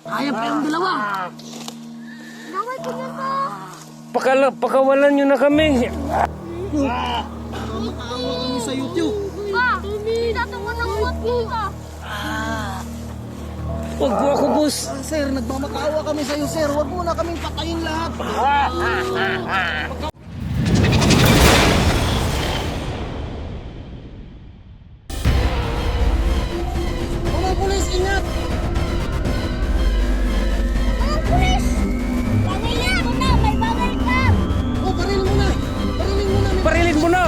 Kaya pa yung dalawa. Naway ko na to. Pakawalan nyo na kami. Makaawa kami sa YouTube. Pa, tinatungan ng uwat mo ka. Huwag mo ako, boss. Sir, nagmamakaawa kami sa iyo, sir. Huwag mo na kaming patayin lahat. Mga pulis, ingat! Ang pulis! Bagay na! Una, may bagay ka! Oh, baril mo na! Barilin mo na! Parilin mo na.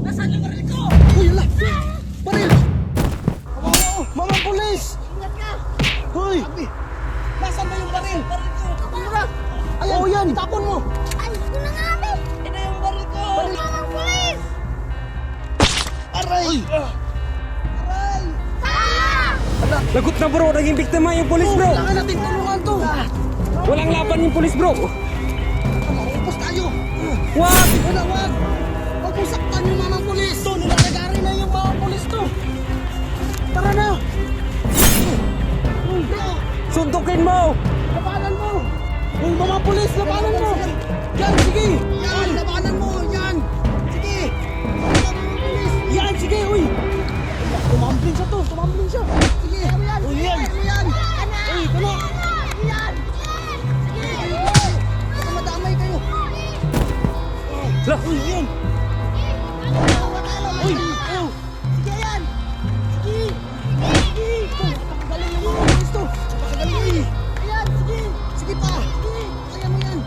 Nasaan yung baril ko? Uy, ala! Baril! Mga pulis! Ingat ka! Hoy! Nasaan ba yung baril? Baril ko! Ayan, oh, yan! Itapon mo! Ay, ito na nga, be! Ito yung baril ko! Mga pulis! Aray! Aray! Ah! Lagot na, bro. Naging biktima yung polis, bro. Kailangan natin tulungan to! Walang laban yung polis, bro. Maupos tayo! Wag! Wala, wag! Huwag mo saktan yung mga pulis! To, nilalagari na yung mga pulis to! Tara na! Bro! Suntukin mo. Labanan mo! Uy, mga pulis, labanan mo! Yan, sige! Yan, labanan mo! Yan! Sige! Yan, sige! Uy! Tumambling siya to! Tumambling siya! Sige! Uy, yan! Uy, kano! Baka madamay kayo! Lah. Uy, yan! Uy! Ayaw! Sige, yan! Sige! Sige! Pakagaling yung mga pulis to! Pakagaling! Uy! Ayan! Sige! Sige pa! Sige! Kaya mo yan!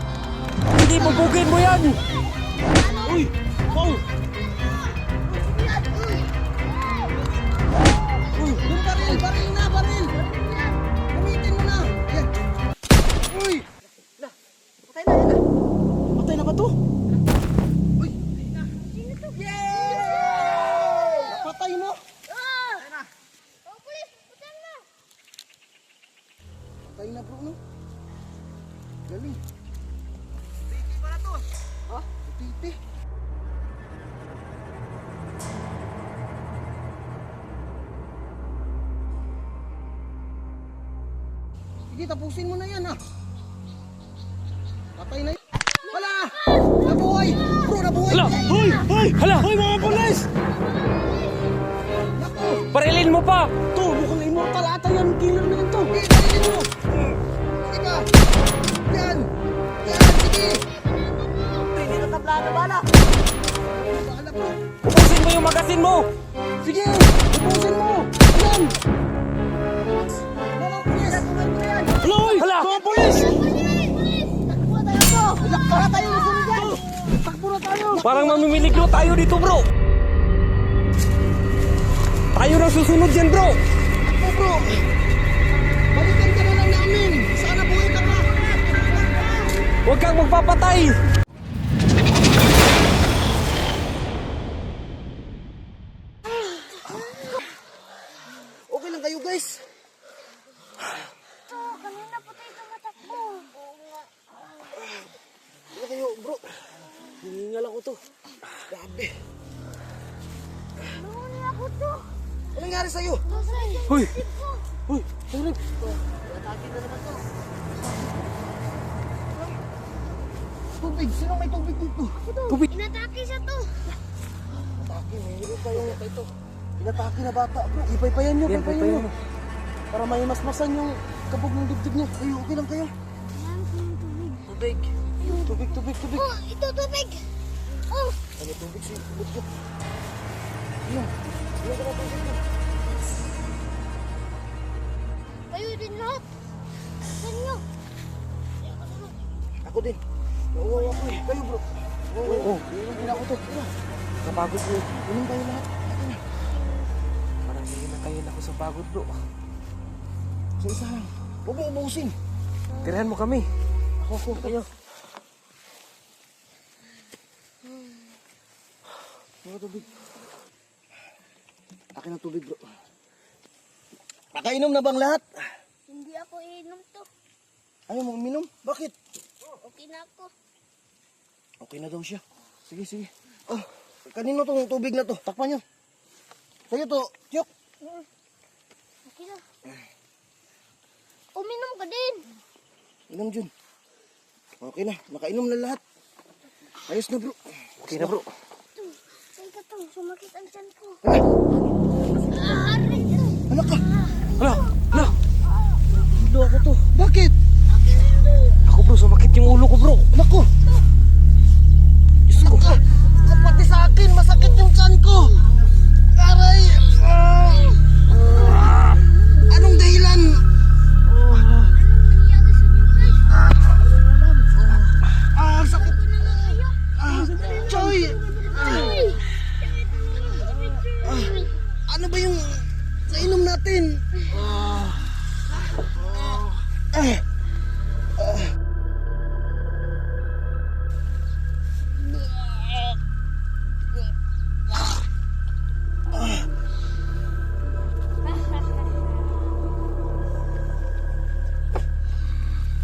Hindi bubugin mo yan. Uy! Wow! Uy! Yung baril! Baril na! Baril! Gamitin mo na! Yan! Uy! Patay na! Yan na! Patay na ba to? Uy! Yay! Napatay mo? Oh, pulis! Putan mo! Patay na bro, no? Galing. Titi pa na to. Ha? Titi. Sige, tapusin mo na yan, ha? Patay na yan. Wala! Nabuhay! Bro, nabuhay! Hala! Hoy! Hoy! Hala! Hoy, mga pulis! Naku! Parilin mo pa. To, mukhang immortal ata yan. Killer na yan to. Sige, dalhin mo. Sige pa. Yan. Yan, sige. Hindi na tabla na bala. Bala bro. Ubusin mo yung magasin mo. Sige, ubusin mo. Yan. Mga pulis. Loy! Hala! Mga pulis! Takbo na tayo po! Takbo na tayo. Takbo na tayo. Parang mamimiliglo tayo dito, bro. Tayo na susunod dyan, bro. Takbo bro. Balikan ka na lang namin. Sana buhay ka pa. Huwag kang magpapatay. Okay lang kayo guys. Ito, kanina po tayo tumatakbo. Okay kayo bro. Hiningal ako to. Grabe. Nahuli ako to. Anong nangyari sa'yo? Hoy. Uy, tulog. Tubig, sino may tubig dito? Tubig. Inatake siya to. Atake, may hirap tayong ito. Inatake na bata bro. Ipaypayan nyo, Yan, paypayan paypayan nyo. Para maimasmasan yung kabog ng dibdib niya. Ay, okay lang kayo. Ayan po yung tubig. Tubig. Tubig, tubig, tubig. Oh, ito tubig. Oh, Ano tubig si tubig ko? Ano? Ano ka na tubig ko? kayo din lahat. Saan nyo? Ako din. Nauwaw ako eh. Kayo bro. Oo, inom din ako to. Napagod, bro. Inom kayo lahat. Parang hinatayin ako sa pagod, bro. Sa isa lang. Huwag mo ubusin. Tirahan mo kami. Ako, kayo. Mga tubig. Akin ang tubig bro. Nakainom na bang lahat? Hindi ako inom to. Ayaw mo uminom? Bakit? Okay na ako. Okay na daw siya. Sige, sige. Oh, kanino tong tubig na to? Takpan nyo. Sa'yo to, Tiyok. Okay na. pa din. Inom, Jun. Okay na, nakainom na lahat. Ayos na, bro. Okay na, bro. Teka to, sumakit ang tiyan ko. Hala, Aray! hala ka. Hala, hala. Hilo ako to. Bakit? Ako, bro, sumakit yung ulo ko, bro. Nako. Diyos ko. Pati sa akin, masakit yung tiyan ko. Aray. Anong dahilan? Anong nangyari sa inyo, guys? Sakit. Ako na nga kayo. Choy. Ay! Ano ba yung nainom natin?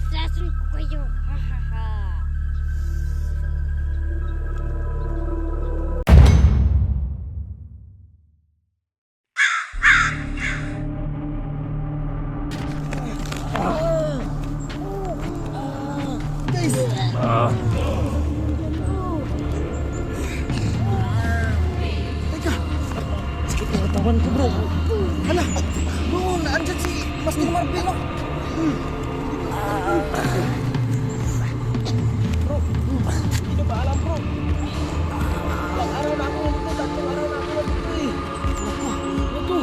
Lason ko kayo. Guys. Teka. Sakit ng katawan ko, bro. Hala. Doon, andyan si Master Marvin. Oh. Bro, hindi na ba alam, bro? Ilang araw na ako nandito, 3 araw na ako nandito eh. Naku, ito.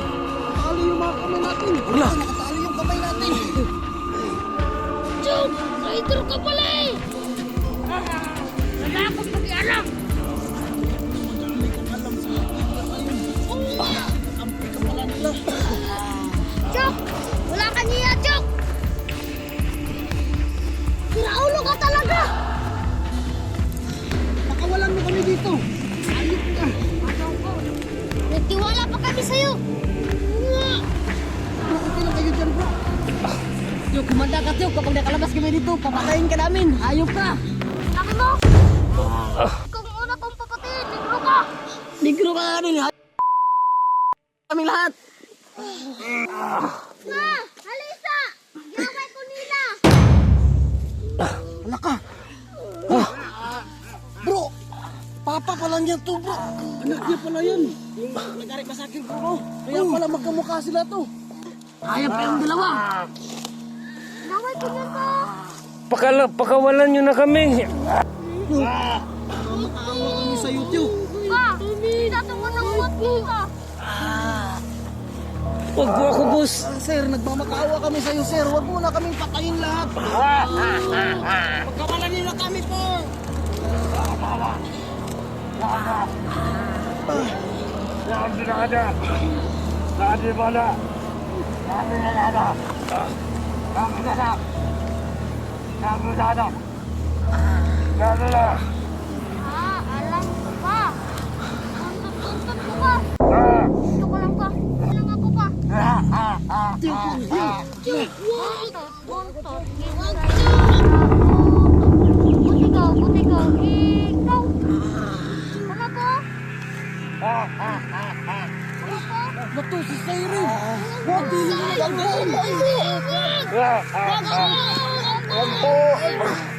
Nakatali yung mga kamay natin. Wala. Nakatali yung kamay natin. Chok! Traitor ka pala eh! Wala akong pakialam! Ampi ka pala nila. Chok! Wala ka niya, Chok! Kiraulo ka talaga! Nakawalan mo kami dito. Ayop ka. Nagtiwala pa kami sa'yo! Bro, okay lang kayo dyan, bro. Tiyok, kumanda ka Tiyok. Kapag nakalabas kami dito, papatayin ka namin. Hayop ka. Sabi mo! Kung una kong papatayin, negro ka! Negro ka nga rin. Kaming lahat. Ma! Halisa! Yaway ko nila! Wala ka. Bro, papa pala niyan to, bro. Anak niya pala yan. Yung nagari pa sa akin, bro. Kaya pala magkamukha sila to. Hayop kayong dalawa. Yaway ko niyan to! Pakawalan nyo na kami. Makaawa kami sa YouTube. Pa! Tatungan ng umat ka! Huwag po ako, boss. Sir, nagmamakaawa kami sa iyo, sir. Huwag mo na kaming patayin lahat. Pagkawalan niyo na kami po. Alam ko pa! Tuntut-tuntut ko pa! Gusto ko lang pa! Walang ako pa! Tuntut-tuntut! Buti ka! Buti ka! Ikaw! Ano to? Ano to? Bato, si Siren. Huwag din mo na gagawin. Wag! Wag! Wag!